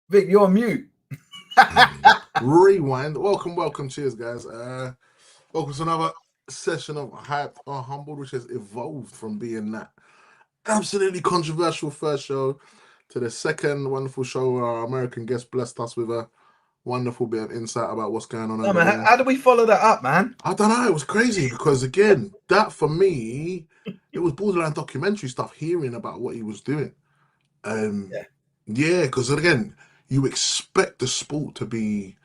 Vic, you're on mute. Rewind. Welcome. Cheers, guys. Welcome to another session of Hyped or Humbled, which has evolved from being that absolutely controversial first show to the second wonderful show where our American guest blessed us with a wonderful bit of insight about what's going on No, over man, there. how do we follow that up, man? I don't know. It was crazy because, again, that for me, it was borderline documentary stuff, hearing about what he was doing. Yeah. Yeah, because, again, you expect the sport to be,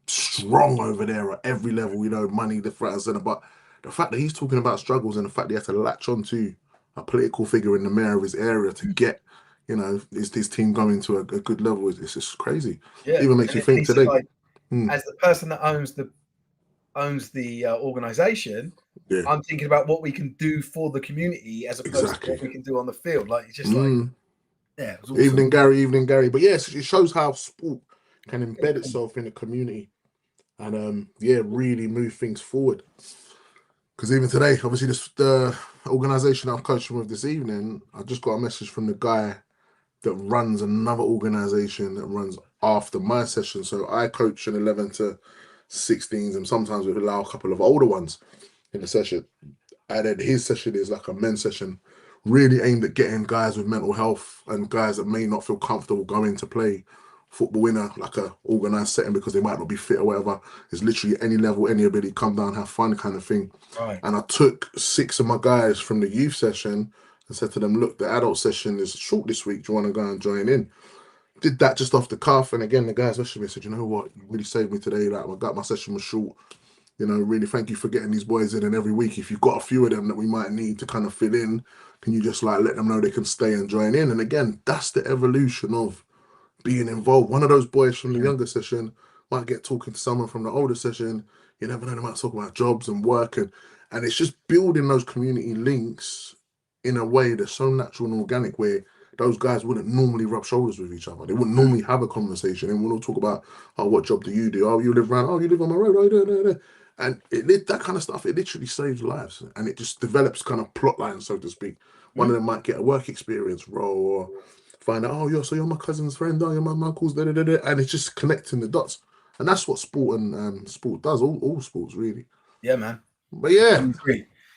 strong over there at every level, money, the front and center. But the fact that he's talking about struggles and the fact that he had to latch onto a political figure in the mayor of his area to get, his team going to a good level is just crazy. Yeah. Even makes you And think he said, today. like, as the person that owns the organization, Yeah, I'm thinking about what we can do for the community as opposed to what we can do on the field. Like, it's just like, yeah, it was awesome. Evening, Gary. But yes, it shows how sport can embed itself in the community and really move things forward. Because even today, obviously, the organisation I'm coaching with this evening, I just got a message from the guy that runs another organisation that runs after my session. So I coach an 11 to 16s, and sometimes we allow a couple of older ones in the session. And then his session is like a men's session, really aimed at getting guys with mental health and guys that may not feel comfortable going to play football in like a organised setting because they might not be fit or whatever. It's literally any level, any ability, come down, have fun kind of thing. Right. And I took 6 of my guys from the youth session and said to them, look, the adult session is short this week. Do you want to go and join in? Did that just off the cuff. And again, the guys messaged me, said, you know what, you really saved me today. Like, I got my session was short. Really thank you for getting these boys in. And every week, if you've got a few of them that we might need to kind of fill in, can you just like let them know they can stay and join in? And again, that's the evolution of being involved. One of those boys from the younger session might get talking to someone from the older session. You never know, they might talk about jobs and work. And it's just building those community links in a way that's so natural and organic where those guys wouldn't normally rub shoulders with each other. They wouldn't normally have a conversation. And we'll talk about, oh, what job do you do? Oh, you live around, oh, you live on my road. Oh, and that kind of stuff, it literally saves lives. And it just develops kind of plot lines, so to speak. One of them might get a work experience role or find out, oh, you're my cousin's friend, oh, you're my uncle's, and it's just connecting the dots. And that's what sport and sport does, all sports, really. Yeah, man. But yeah.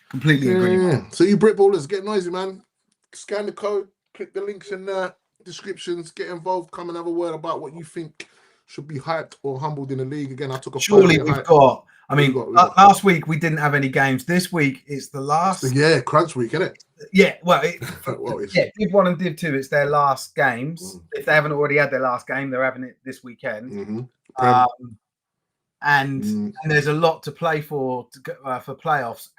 Completely agree. Yeah. So you Brit ballers, get noisy, man. Scan the code, click the links in the descriptions, get involved, come and have a word about what you think should be hyped or humbled in the league. Again, I took a surely we've hype. got. I mean, last week we didn't have any games. This week it's the last. Crunch week, isn't it? Yeah, well, Div 1 and Div 2, it's their last games. If they haven't already had their last game, they're having it this weekend. And there's a lot to play for playoffs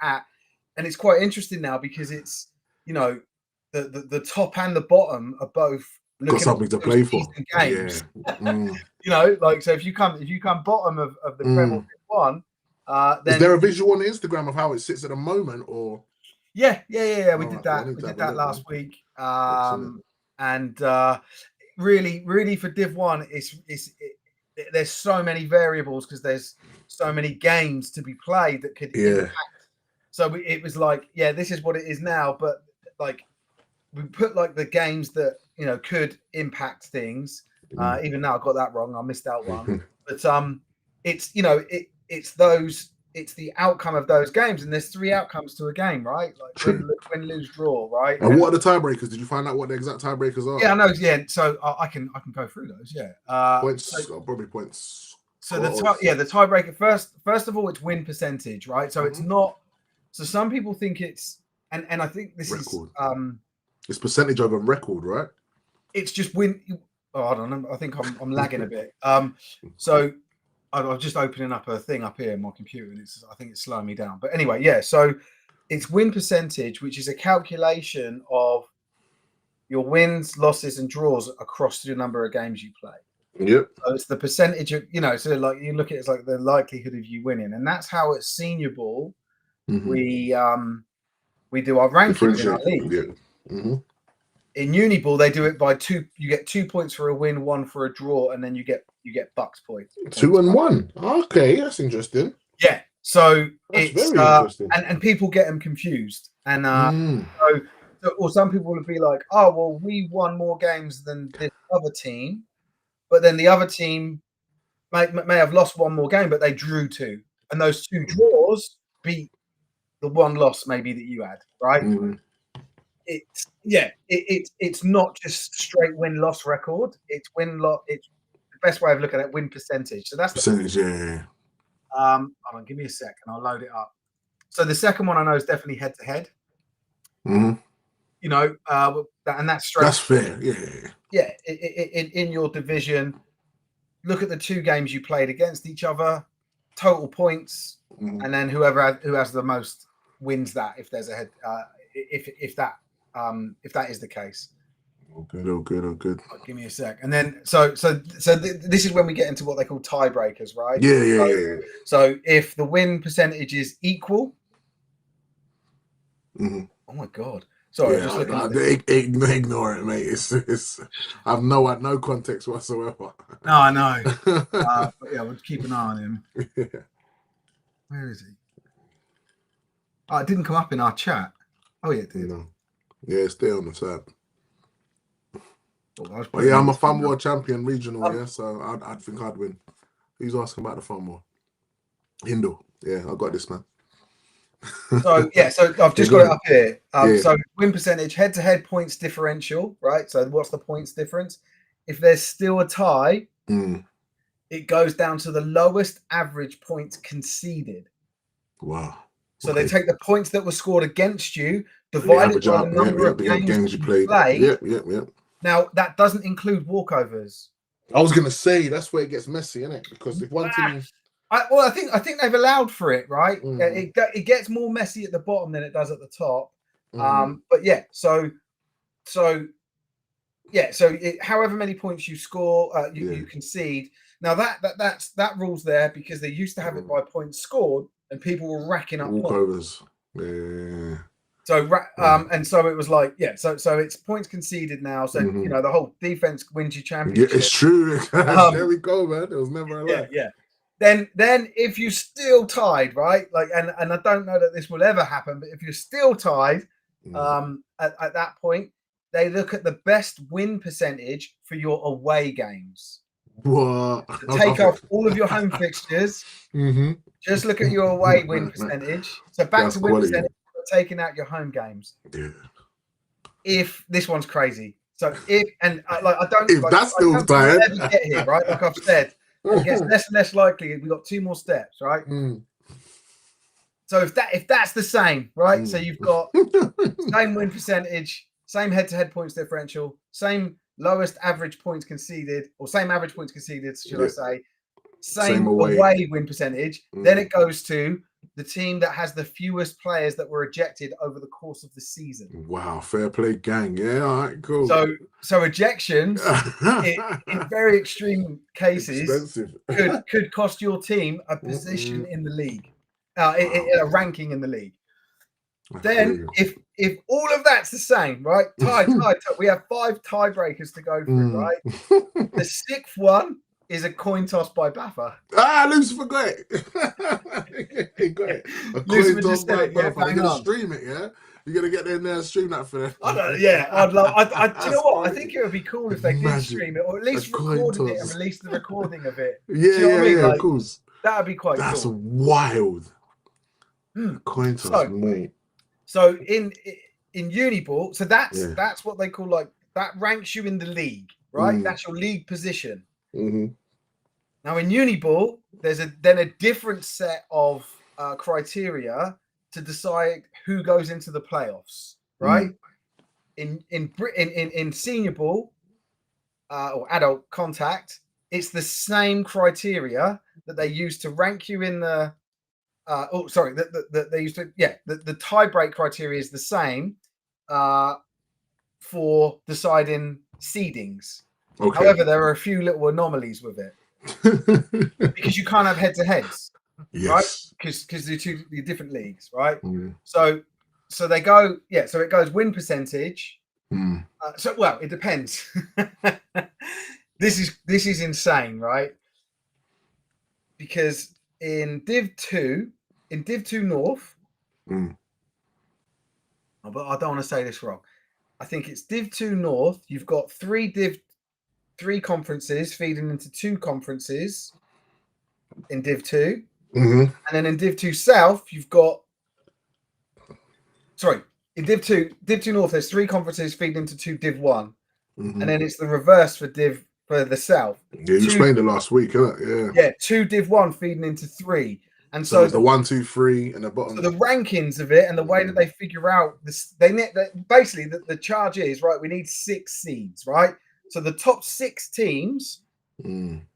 and it's quite interesting now because it's the top and the bottom are both got something to play for. Games. Yeah. So if you come bottom of the Premier 1, then is there a visual on Instagram of how it sits at the moment, or? Yeah. We did that. We did that last week. And really for Div 1, there's so many variables because there's so many games to be played that could impact. So it was like, this is what it is now, but like we put like the games that could impact things. Even now I got that wrong. I missed out one. But it's the outcome of those games, and there's 3 outcomes to a game, right? Like win, lose, draw, right? And what are the tiebreakers? Did you find out what the exact tiebreakers are? Yeah, I know. Yeah, so I can go through those. Yeah, points, probably points. So the tiebreaker first of all, it's win percentage, right? So it's not. So some people think it's, and I think this record. Is it's percentage over record, right? It's just win. Oh, I don't know. I think I'm lagging a bit. So I'm just opening up a thing up here in my computer, and I think it's slowing me down. But anyway, yeah. So it's win percentage, which is a calculation of your wins, losses, and draws across the number of games you play. Yep. So it's the percentage of, so like you look at it's like the likelihood of you winning, and that's how at senior ball we do our ranking in our league. Yeah. In uni ball, they do it by 2. You get 2 points for a win, 1 for a draw, and then you get bucks points. 2 and 1. Okay, that's interesting. Yeah. So that's very interesting. And people get them confused, and or some people would be like, oh well, we won more games than this other team, but then the other team may have lost one more game, but they drew 2, and those 2 draws beat the 1 loss maybe that you had, right? Mm-hmm. It's not just straight win-loss record. It's win-loss. It's the best way of looking at win percentage. So that's percentage. Yeah. hold on, give me a second. I'll load it up. So the second one I know is definitely head-to-head. Mm-hmm. You know, and that's straight. That's fair. Yeah. Yeah, in your division, look at the 2 games you played against each other, total points, and then who has the most wins that if there's a head. If that is the case. Oh, good. Give me a sec. And then this is when we get into what they call tiebreakers, right? Yeah. So if the win percentage is equal, oh my god, sorry, yeah, just looking at this. Ignore it, mate. It's I've no context whatsoever. No, I know. But yeah, we'll keep an eye on him. Yeah. Where is he? Oh, it didn't come up in our chat. Oh yeah, it did. No. Yeah, stay on the side. Well, yeah, I'm a Fun War champion regional, so I'd think I'd win. Who's asking about the Fun War? Hindu. Yeah, I got this, man. So I've just got it up here. So win percentage, head-to-head points differential, right? So what's the points difference? If there's still a tie, it goes down to the lowest average points conceded. Wow. So they take the points that were scored against you, divided by the number of games you played. Yep. Now that doesn't include walkovers. I was gonna say that's where it gets messy, isn't it? Because if one team, I think they've allowed for it, right? It gets more messy at the bottom than it does at the top. But yeah, so however many points you score, you concede. Now that rule's there because they used to have it by points scored, and people were racking up walkovers. Yeah. So and so it was like so it's points conceded now. So you know the whole defense wins you championship. Yeah, it's true. There we go, man. It was never a lie. Yeah. Then if you still tied, right? Like and I don't know that this will ever happen, but if you're still tied, at that point, they look at the best win percentage for your away games. What? So take off all of your home fixtures. Just look at your away win percentage. So back to win percentage. Taking out your home games. Yeah. If this one's crazy, so if that's still tired, get here, right? Like I've said, it gets less and less likely. We've got 2 more steps, right? So if that's the same, right? So you've got same win percentage, same head-to-head points differential, same lowest average points conceded, or same average points conceded, should I say? Same away win percentage. Then it goes to the team that has the fewest players that were ejected over the course of the season. Wow, fair play, gang. Yeah, all right, cool. So ejections in very extreme cases could cost your team a position in the league, a ranking in the league. Then if all of that's the same, right? Tied. We have 5 tiebreakers to go through, right? The 6th one is a coin toss by Baffa. Lucifer got it. He got it. A coin toss by Baffa. You're gonna stream it, yeah? You're gonna get in there and stream that for them. I'd love. Do you know what? I think it would be cool if they did stream it, or at least recorded it and released the recording of it. Yeah, of course. That would be quite cool. That's wild. Coin toss, mate. So in Uniball, so that's what they call that ranks you in the league, right? That's your league position. Now in Uniball, there's then a different set of criteria to decide who goes into the playoffs, right? In senior ball or adult contact, it's the same criteria that they use to rank you in the. They used to. The tie-break criteria is the same for deciding seedings. Okay. However, there are a few little anomalies with it because you can't have head-to-heads, right? Because they're 2 different leagues, right? So they go, so it goes win percentage. It depends. This is insane, right? Because in Div 2 North, but I don't want to say this wrong. I think it's Div 2 North. You've got 3 Div 3 conferences feeding into 2 conferences in Div 2. Mm-hmm. And then in Div 2 South, you've got... Sorry, in Div 2 North, there's 3 conferences feeding into 2 Div 1. Mm-hmm. And then it's the reverse for the South. Yeah, you explained it last week, innit? Yeah, 2 Div 1 feeding into 3. And so it's the 1, 2, 3 and the bottom. So the rankings of it and the way that they figure out this, basically the charge is, right, we need 6 seeds, right? So the top 6 teams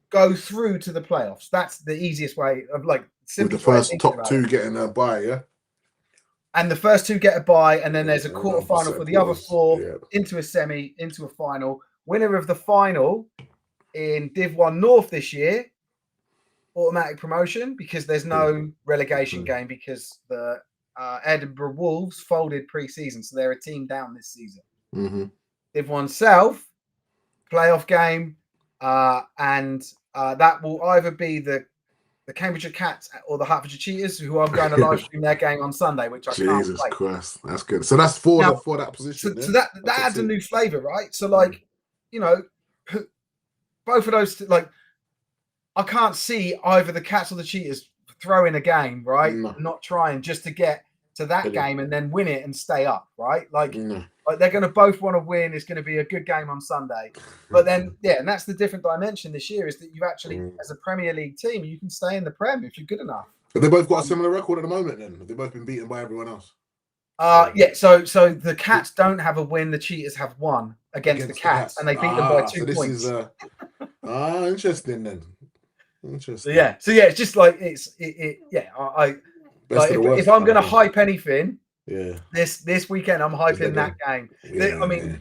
go through to the playoffs. That's the easiest way of like with the first top 2 getting a bye, yeah. And the first 2 get a bye, and then there's a quarterfinal for the other 4 into a semi, into a final. Winner of the final in Div 1 North this year, automatic promotion, because there's no relegation game because the Edinburgh Wolves folded pre-season, so they're a team down this season. Div 1 South, playoff game, and that will either be the Cambridgeshire Cats or the Hertfordshire Cheetahs, who are going to live stream their game on Sunday, which I can't Jesus wait. Christ, that's good. So that's for that position. So that adds a new flavour, right? So like, you know, both of those, like, I can't see either the Cats or the Cheetahs throw in a game, right? No. Not trying just to get to that game and then win it and stay up, right? Like they're going to both want to win. It's going to be a good game on Sunday. But then, and that's the different dimension this year, is that you actually, as a Premier League team, you can stay in the Prem if you're good enough. Have they both got a similar record at the moment then? Have they both been beaten by everyone else? So the Cats don't have a win. The Cheetahs have 1 against the Cats, and they beat them by 2 points. Is interesting then. Interesting. So it's just like if I'm going to hype anything, this weekend I'm hyping that game. I mean,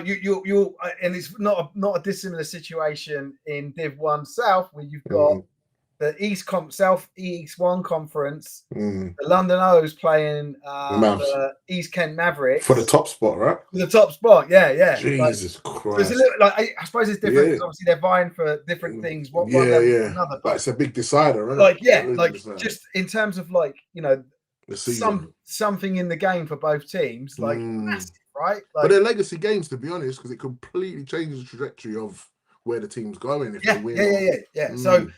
you and it's not a dissimilar situation in Div 1 South, where you've got the South East 1 conference, the London O's playing the East Kent Mavericks for the top spot, right? For the top spot, yeah. Jesus Christ! It's a little, like, I suppose it's different because obviously they're vying for different things. One another, but it's a big decider, isn't it? Just in terms of, like, you know, something in the game for both teams, like massive, right? Like, but they're legacy games, to be honest, because it completely changes the trajectory of where the team's going if they win. So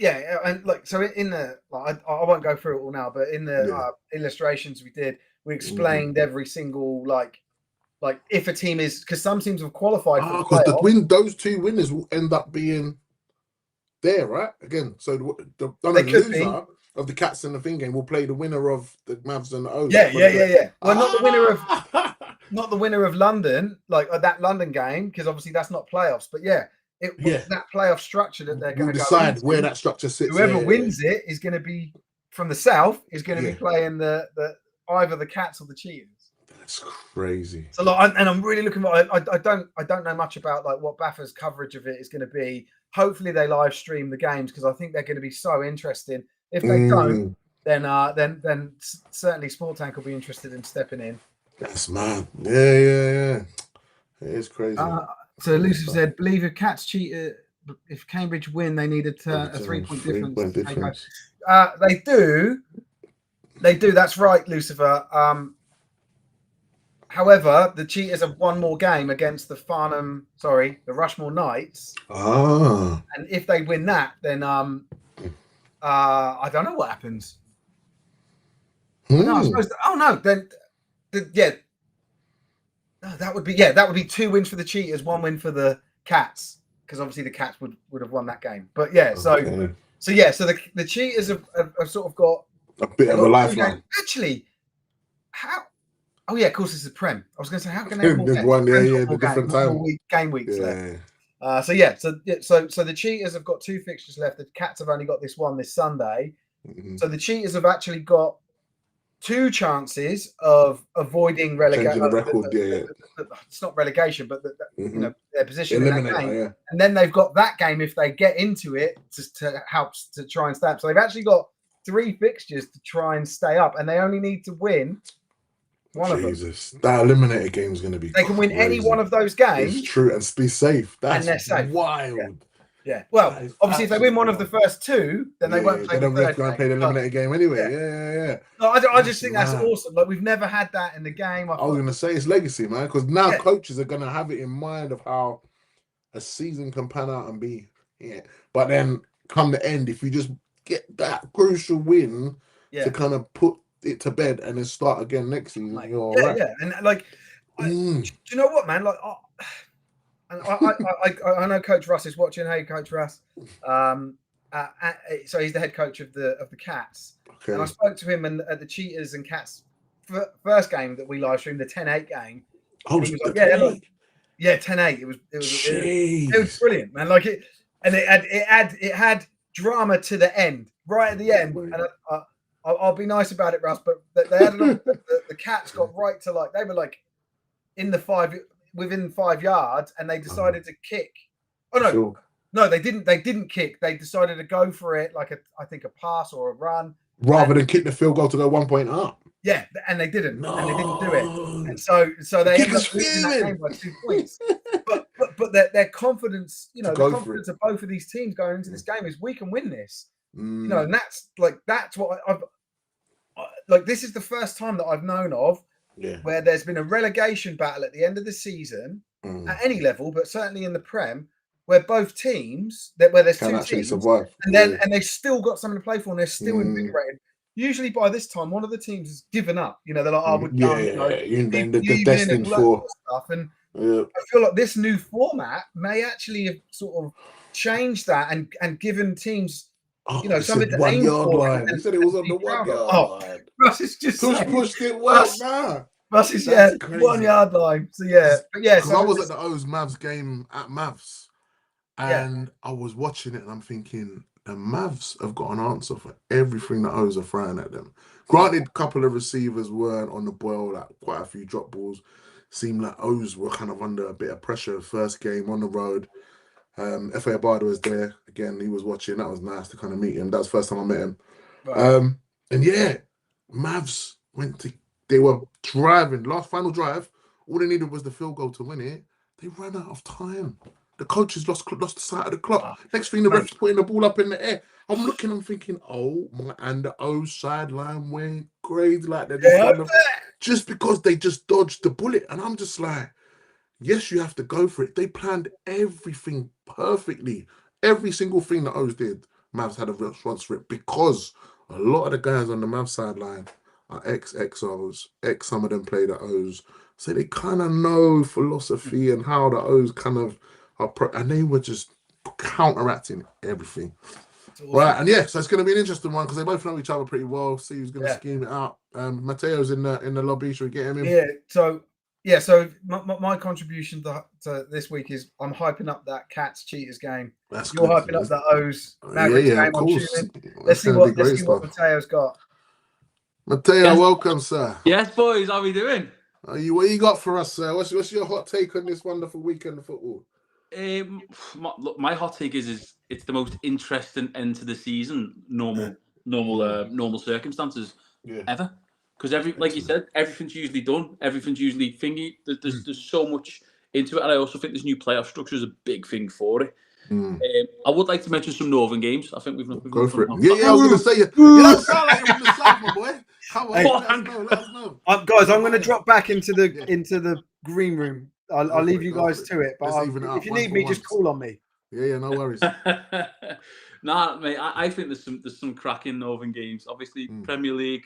and like, so in the, like, I won't go through it all now, but in the illustrations we explained every single like if a team is, because some teams have qualified for because those 2 winners will end up being there, right? Again, so the loser of the Cats and the Thing game will play the winner of the Mavs and the O's. Well, not the winner of London, like that London game, because obviously that's not playoffs. But that playoff structure that they're going to decide into, where that structure sits. Whoever wins it is going to be from the South, is going to be playing the either the Cats or the Cheetahs. That's crazy. So like, and I'm really looking. I don't know much about like what BAFA's coverage of it is going to be. Hopefully they live stream the games, because I think they're going to be so interesting. If they don't, then certainly Sport Tank will be interested in stepping in. That's mad. Yeah. It is crazy. So Lucifer said, believe if Cats cheat, if Cambridge win, they need a 3-point difference. They do. That's right, Lucifer. However, the Cheetahs have 1 more game against the Rushmore Knights. And if they win that, then I don't know what happens. No, I suppose. That would be 2 wins for the Cheetahs, 1 win for the Cats, because obviously the Cats would have won that game. But so the Cheetahs have sort of got a bit of a lifeline. Actually, how? Oh yeah, of course it's the Prem. I was going to say, how can they have the different game weeks left? So the Cheetahs have got 2 fixtures left. The Cats have only got this one this Sunday. So the Cheetahs have actually got 2 chances of avoiding relegation. It's not relegation, but you know, their position in that game. And then they've got that game if they get into it to help to try and stay up. So they've actually got 3 fixtures to try and stay up, and they only need to win one of them. That eliminator game is going to be. They can win any one of those games. It's true, and be safe. That's they're safe. Wild. Yeah. Well, obviously, if they win one of the first 2, then they won't play the third. They don't play the eliminator game anyway. No, I just think that's awesome. Like, we've never had that in the game. I was going to say it's legacy, man, because now coaches are going to have it in mind of how a season can pan out and be, but then come the end, if you just get that crucial win to kind of put it to bed and then start again next season, Mate, you're all right. Yeah, and like, do you know what, man? Like, and I know Coach Russ is watching. Hey, Coach Russ. So he's the head coach of the Cats, and I spoke to him at the Cheetahs and Cats first game that we live streamed, the 10-8 game. Oh, he was like, 10-8. It was brilliant, man. Like it, and it had drama to the end, right at the end. And I'll be nice about it, Russ, but they had the Cats got right to they were within 5 yards, and they decided to kick. Oh no. Sure. No, they didn't. They didn't kick. They decided to go for it, I think a pass or a run, rather than kick the field goal to go 1 point up. Yeah, and they didn't. No. And they didn't do it. And so they ended up losing that game by 2 points. but their confidence, the confidence of both of these teams going into this game is we can win this. And that's what I've this is the first time that I've known of where there's been a relegation battle at the end of the season at any level, but certainly in the Prem, where both teams, where there's two teams, survive. And they've still got something to play for, and they're still invigorated. Usually by this time, one of the teams has given up. They're like, "Oh, we're done." The destined for stuff. And I feel like this new format may actually have sort of changed that and given teams, something to aim for. They said it was on the 1 yard line. Russ is just pushed it well. Russ is 1 yard line. So because I was at the O's Mavs game at Mavs, and I was watching it, and I'm thinking, the Mavs have got an answer for everything the O's are throwing at them. Granted, a couple of receivers weren't on the boil, quite a few drop balls. Seemed like O's were kind of under a bit of pressure. First game on the road. F.A. Abada was there. Again, he was watching. That was nice to kind of meet him. That was the first time I met him. Right. And Mavs they were driving. Last final drive, all they needed was the field goal to win it. They ran out of time. The coaches lost the sight of the clock. Next thing, the ref's putting the ball up in the air. I'm looking, I'm thinking, oh my, and the O sideline went crazy like that. Just because they just dodged the bullet. And I'm just like, yes, you have to go for it. They planned everything perfectly. Every single thing the O's did, Mavs had a response for it, because a lot of the guys on the Mavs sideline are ex-O's, some of them play the O's. So they kind of know philosophy and how the O's kind of and they were just counteracting everything. Awesome. Right, and so it's going to be an interesting one because they both know each other pretty well. See who's going to scheme it out. Mateo's in the lobby. Should we get him in? So my contribution to this week is I'm hyping up that Cats Cheetahs game. You're hyping up the O's Mavericks game. Of course. Let's see what Mateo's got. Mateo, welcome, sir. Yes, boys. How are we doing? What you got for us, sir? What's your hot take on this wonderful weekend of football? My hot take is it's the most interesting end to the season, normal circumstances ever. Because like you said, everything's usually done. Everything's usually thingy. There's so much into it, and I also think this new playoff structure is a big thing for it. I would like to mention some Northern games. I think we've go for it. I was going to say you don't sound like you're from the South, my boy. Come on, let us know. Guys, I'm going to drop back into the green room. I'll leave you guys to it, but if you need me, just call on me. Yeah, no worries. Nah, mate, I think there's some cracking Northern games. Obviously, Premier League,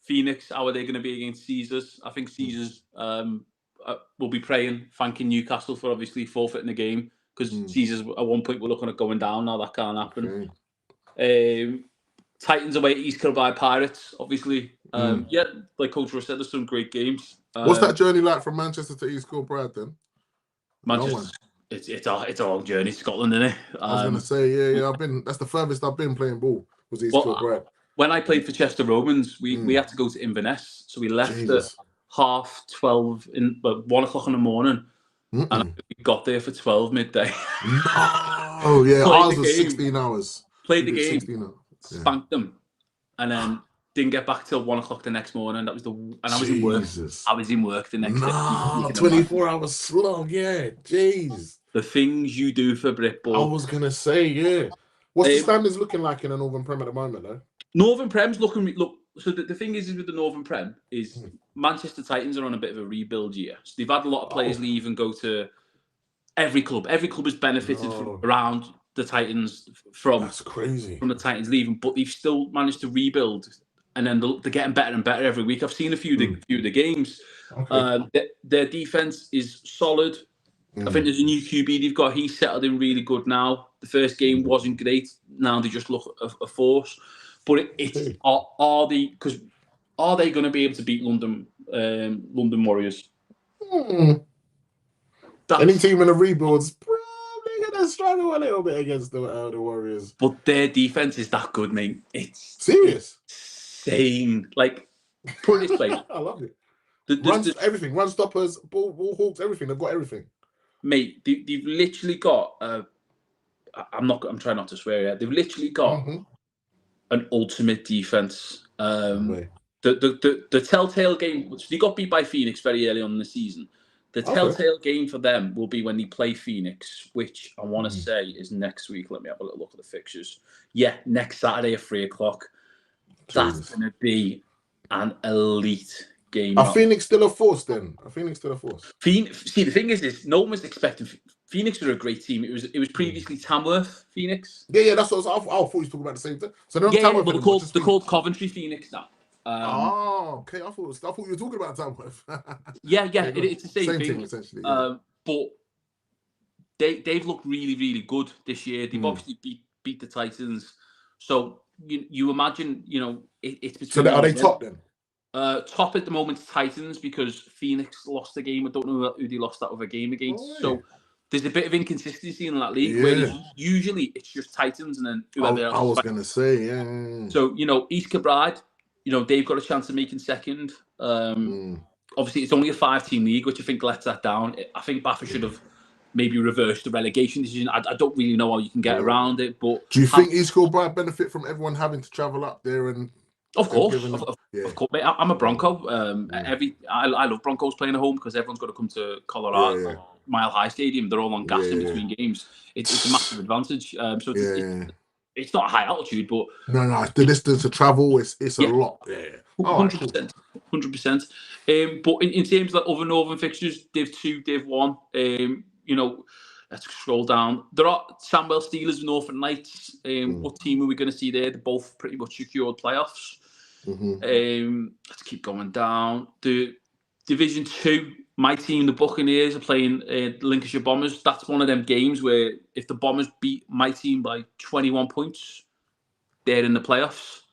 Phoenix. How are they going to be against Caesars? I think Caesars will be praying, thanking Newcastle for obviously forfeiting the game, because Caesars at one point were looking at going down. Now that can't happen. Okay. Titans away at East Kilbride Pirates, obviously. Like Coach Russ said, there's some great games. What's that journey like from Manchester to East Kilbride then? Manchester, it's a long journey, Scotland, isn't it? I was gonna say, I've been. That's the furthest I've been playing ball. Was East Kilbride. When I played for Chester Romans, we had to go to Inverness, so we left at 12:30 in 1 o'clock in the morning, and we got there for 12 midday. Oh yeah, ours was 16 hours. Played the game, spanked them, and then didn't get back till 1 o'clock the next morning. I was in work. I was in work the next day. 24 hours slog, jeez. The things you do for Britball. I was gonna say, What's the standards looking like in the Northern Prem at the moment, though? Northern Prem's looking. So the thing is with the Northern Prem is Manchester Titans are on a bit of a rebuild year. So they've had a lot of players leave and go to every club has benefited from around the Titans That's crazy. from the Titans leaving, but they've still managed to rebuild, and then they're getting better and better every week. I've seen a few of the games. Okay. Their defense is solid. I think there's a new QB they've got. He's settled in really good now. The first game wasn't great. Now they just look a force. But are they going to be able to beat London Warriors? Any team in the rebuild's probably going to struggle a little bit against the Warriors. But their defense is that good, mate. It's serious. Insane. Like, put it this way. I love it. Everything. Run stoppers, ball hawks, everything. They've got everything. Mate, they've literally got I'm trying not to swear yet. They've literally got an ultimate defense. The telltale game, they got beat by Phoenix very early on in the season. The telltale game for them will be when they play Phoenix, which I want to say is next week. Let me have a little look at the fixtures. Yeah, next Saturday at 3:00. That's going to be an elite game. Are Phoenix still a force then? See, the thing is no one was expecting. Phoenix were a great team. It was previously Tamworth Phoenix. Yeah, that's what I thought you were talking about the same thing. So they're not Tamworth. But they're called Coventry Phoenix now. Okay. I thought you were talking about Tamworth. yeah, it's the same thing essentially. Yeah. But they've looked really, really good this year. They've obviously beat the Titans. So you imagine, it's between. So are they top then? Top at the moment, Titans, because Phoenix lost the game. I don't know who they lost that other game against. So there's a bit of inconsistency in that league where usually it's just Titans and then whoever else. I was going to say, yeah. So, East Kilbride, they've got a chance of making second. Obviously, it's only a 5-team league, which I think lets that down. I think Baffa should have maybe reversed the relegation decision. I don't really know how you can get around it. But do you think East Kilbride benefit from everyone having to travel up there and? Of course, of course, mate. I'm a Bronco. I love Broncos playing at home because everyone's got to come to Colorado, Mile High Stadium. They're all on gas in between games. It's a massive advantage. So it's not a high altitude, but no, the distance to travel it's a lot. 100%. But in terms of other northern fixtures, Div 2, Div 1, let's scroll down. There are Sandwell Steelers, Northern Knights. What team are we going to see there? They're both pretty much secured playoffs. Let's keep going down. The Division 2, my team, the Buccaneers, are playing the Lincolnshire Bombers. That's one of them games where if the Bombers beat my team by 21 points, they're in the playoffs.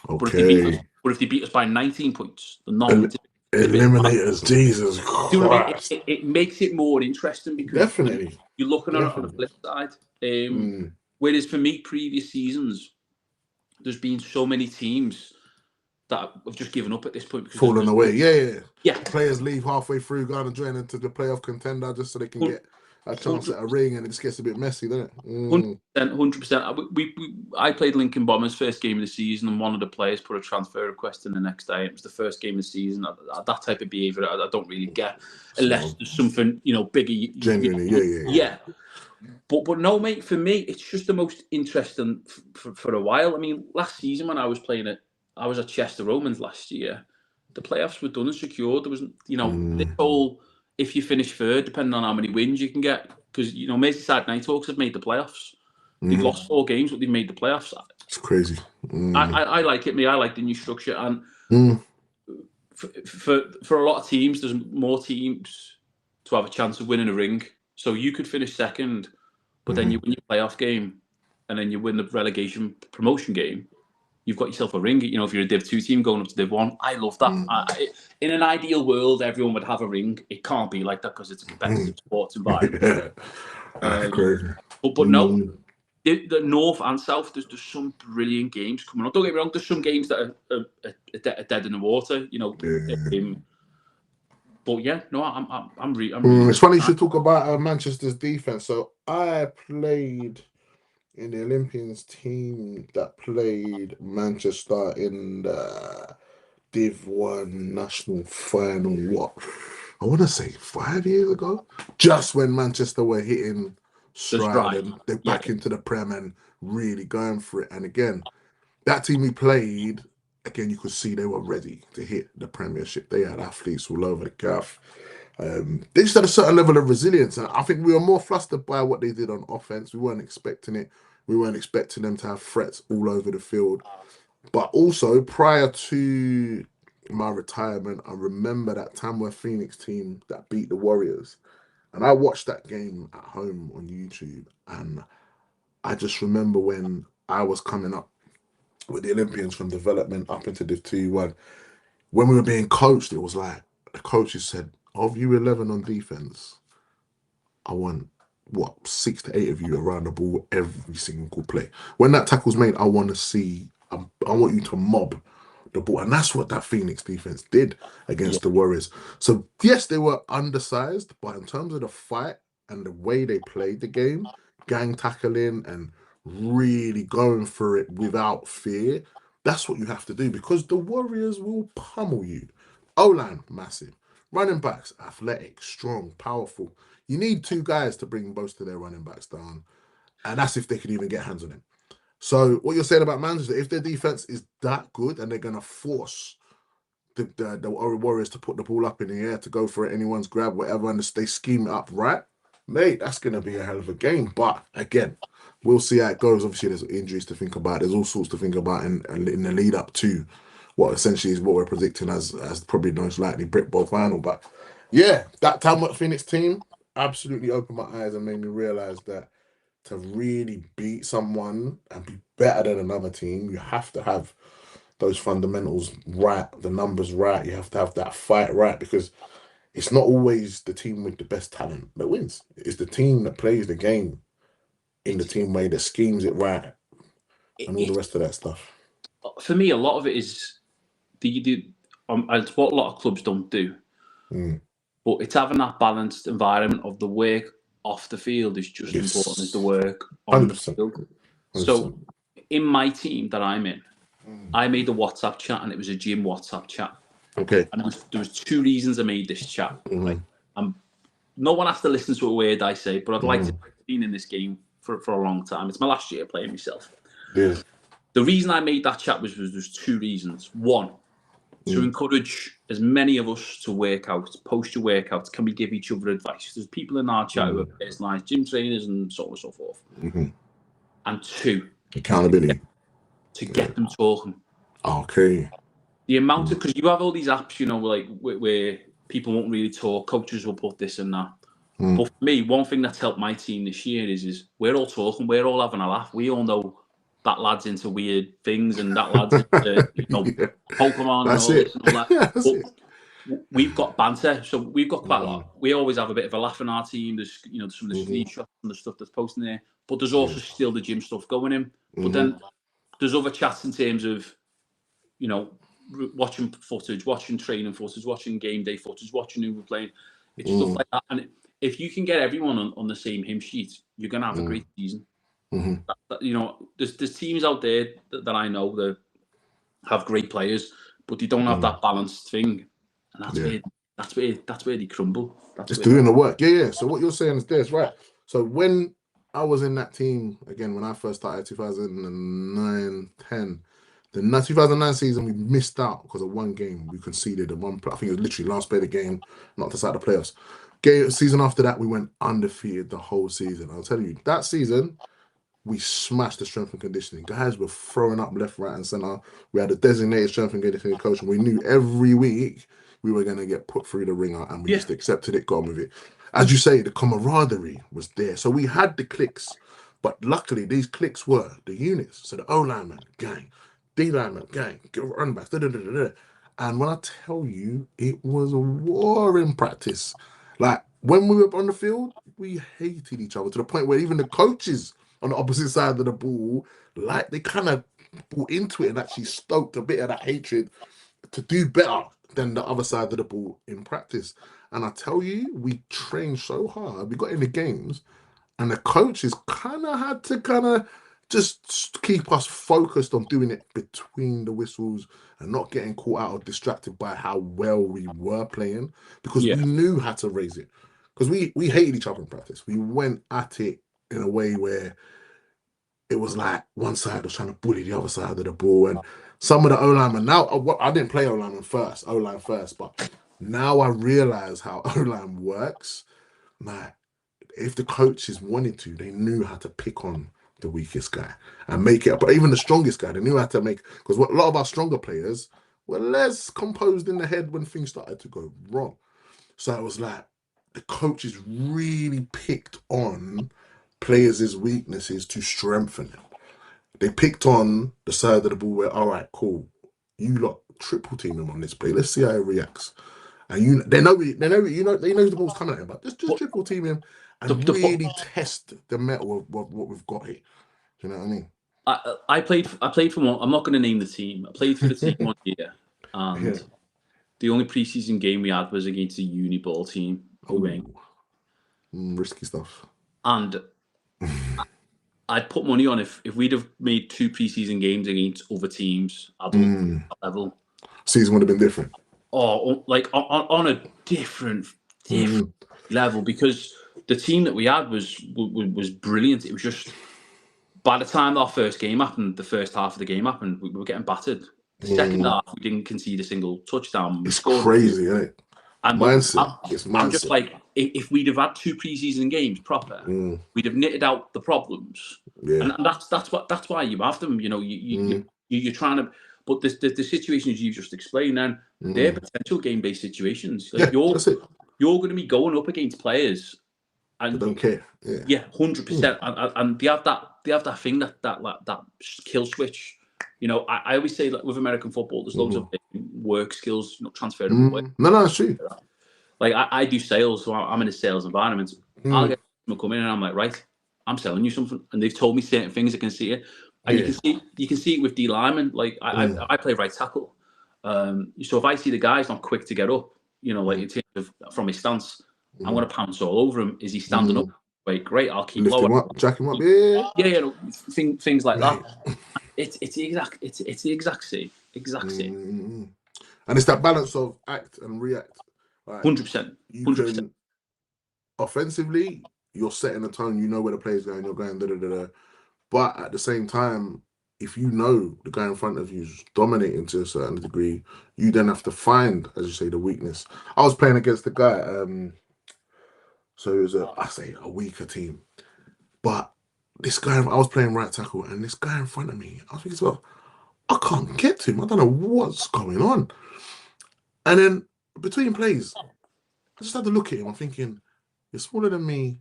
Okay. But if they beat us by 19 points, they're not. Eliminators, Jesus Christ. It makes it more interesting because definitely you're looking at it on the flip side. Whereas for me, previous seasons, there's been so many teams that have just given up at this point. Fallen away. Yeah. Players leave halfway through, going and join into the playoff contender just so they can get a chance at a ring, and it just gets a bit messy, doesn't it? 100%. I played Lincoln Bombers first game of the season, and one of the players put a transfer request in the next day. It was the first game of the season. That type of behaviour I don't really get, unless there's something bigger. Genuinely, yeah. But no, mate. For me, it's just the most interesting for a while. I mean, last season when I was playing it, I was at Chester Romans last year. The playoffs were done and secured. There was, this whole if you finish third, depending on how many wins you can get, because Merseyside Nighthawks have made the playoffs. They've lost 4 games, but they've made the playoffs. It's crazy. I like it, I like the new structure, and for a lot of teams, there's more teams to have a chance of winning a ring. So you could finish second, but then you win your playoff game, and then you win the relegation promotion game. You've got yourself a ring. If you're a Div 2 team going up to Div 1, I love that. In an ideal world, everyone would have a ring. It can't be like that because it's a competitive sports environment. But no, the North and South, there's some brilliant games coming on. Don't get me wrong, there's some games that are dead in the water. But yeah, no, I'm really. It's funny you should talk about Manchester's defense. So I played in the Olympians team that played Manchester in the Div 1 national final, I want to say 5 years ago, just when Manchester were hitting stride and they're back into the Prem and really going for it. And again, that team we played, again, you could see they were ready to hit the Premiership. They had athletes all over the gaff. They just had a certain level of resilience, and I think we were more flustered by what they did on offense. We weren't expecting it. We weren't expecting them to have threats all over the field. But also, prior to my retirement, I remember that Tamworth Phoenix team that beat the Warriors. And I watched that game at home on YouTube. And I just remember when I was coming up with the Olympians from development up into Div 2-1, when we were being coached, it was like the coaches said, of you 11 on defense, I want, 6 to 8 of you around the ball every single play. When that tackle's made, I want to see, I want you to mob the ball. And that's what that Phoenix defense did against the Warriors. So, yes, they were undersized, but in terms of the fight and the way they played the game, gang tackling and really going for it without fear, that's what you have to do, because the Warriors will pummel you. O-line, massive. Running backs, athletic, strong, powerful. You need 2 guys to bring most of their running backs down. And that's if they could even get hands on him. So what you're saying about Manchester, if their defense is that good and they're going to force the Warriors to put the ball up in the air, to go for it, anyone's grab, whatever, and they scheme it up right, mate, that's going to be a hell of a game. But again, we'll see how it goes. Obviously, there's injuries to think about. There's all sorts to think about in the lead up to what essentially is what we're predicting as probably the most likely Brit Bowl final. But yeah, that Tamworth Phoenix team absolutely opened my eyes and made me realize that to really beat someone and be better than another team, you have to have those fundamentals right, the numbers right. You have to have that fight right, because it's not always the team with the best talent that wins. It's the team that plays the game in the team way, that schemes it right, and all the rest of that stuff. For me, a lot of it is it's what a lot of clubs don't do. But it's having that balanced environment of the work off the field is just as important as the work on 100%. The field. 100%. So in my team that I'm in, I made a WhatsApp chat, and it was a gym WhatsApp chat. Okay. And there was 2 reasons I made this chat. Like, no one has to listen to a word I say, but I'd like to have been in this game for a long time. It's my last year playing myself. Yeah. The reason I made that chat was there's 2 reasons. One, to encourage as many of us to work out, post your workouts. Can we give each other advice? There's people in our chat who are personalised gym trainers and so on and so forth. And 2, accountability. To get them talking. Okay. The amount of, because you have all these apps, you know, like where people won't really talk, coaches will put this and that. But for me, one thing that's helped my team this year is we're all talking, we're all having a laugh. We all know that lad's into weird things and that lad's into, Pokemon that's and all it. this and all that. We've got banter, so we've got quite a lot. We always have a bit of a laugh in our team. There's, some of the screenshots and the stuff that's posting there, but there's also still the gym stuff going in. But then there's other chats in terms of, watching footage, watching training footage, watching game day footage, watching who we're playing. It's stuff like that. And if you can get everyone on the same hymn sheet, you're going to have a great season. There's teams out there that I know that have great players, but they don't have that balanced thing. And that's where they crumble. It's doing the work. Yeah. So what you're saying is this, right? So when I was in that team, again, when I first started 2009, 10, the 2009 season, we missed out because of one game. We conceded I think it was literally last play of the game, knocked us out of the playoffs. Season after that, we went undefeated the whole season. I'll tell you, that season, we smashed the strength and conditioning. Guys were throwing up left, right, and center. We had a designated strength and conditioning coach, and we knew every week we were going to get put through the ringer, and we just accepted it, got on with it. As you say, the camaraderie was there. So we had the clicks, but luckily these clicks were the units. So the O-lineman, gang, D-lineman, gang, run backs, and when I tell you, it was a war in practice. Like, when we were on the field, we hated each other to the point where even the coaches on the opposite side of the ball, like, they kind of bought into it and actually stoked a bit of that hatred to do better than the other side of the ball in practice. And I tell you, we trained so hard. We got in the games, and the coaches kind of had to just keep us focused on doing it between the whistles and not getting caught out or distracted by how well we were playing, because we knew how to raise it. Because we hated each other in practice. We went at it in a way where it was like one side was trying to bully the other side of the ball. And some of the O-linemen, now I didn't play O-line first, but Now I realize how O-line works. Like, if the coaches wanted to, they knew how to pick on the weakest guy and make it. But even the strongest guy, they knew how to make. Because a lot of our stronger players were less composed in the head when things started to go wrong. So it was like the coaches really picked on players' weaknesses to strengthen them. They picked on the side of the ball where, all right, cool, you lot triple team him on this play. Let's see how he reacts. And they know the ball's coming at him, but just triple team him and really test the metal of what we've got here. Do you know what I mean? I played for one. I'm not going to name the team. I played for the team 1 year, and the only preseason game we had was against a uni ball team. Risky stuff. And I'd put money on if we'd have made 2 preseason games against other teams at that level, season would have been different. Oh, like on a different level, because the team that we had was brilliant. It was just, by the time our first game happened, the first half of the game happened, we were getting battered. The second half, we didn't concede a single touchdown. It's crazy, isn't it? And mindset. I'm just like, if we'd have had 2 preseason games proper, we'd have knitted out the problems. Yeah. And that's why you have them. You know, you're trying to. But the situations you just explained, then they're potential game-based situations. Like you're going to be going up against players, and they don't care. Yeah, 100%. And they have that thing that kill switch. You know, I always say that with American football, there's loads of work skills, transferable work. No, it's true. Like I do sales, so I'm in a sales environment. I'll get someone come in and I'm like, right, I'm selling you something, and they've told me certain things. I can see it, and you can see it with D linemen. Like I play right tackle, so if I see the guy's not quick to get up, you know, like in terms of from his stance, I'm gonna pounce all over him. Is he standing up? Wait, great, I'll keep lift lower. him up, jack him up. Things like that. It's the exact same. And it's that balance of act and react. 100%. 100%. Offensively, you're setting the tone. You know where the player's going. You're going da-da-da-da. But at the same time, if you know the guy in front of you is dominating to a certain degree, you then have to find, as you say, the weakness. I was playing against a guy, so it was a weaker team. But this guy, I was playing right tackle, and this guy in front of me, I was thinking, well, I can't get to him. I don't know what's going on. And then between plays, I just had to look at him. I'm thinking, you're smaller than me.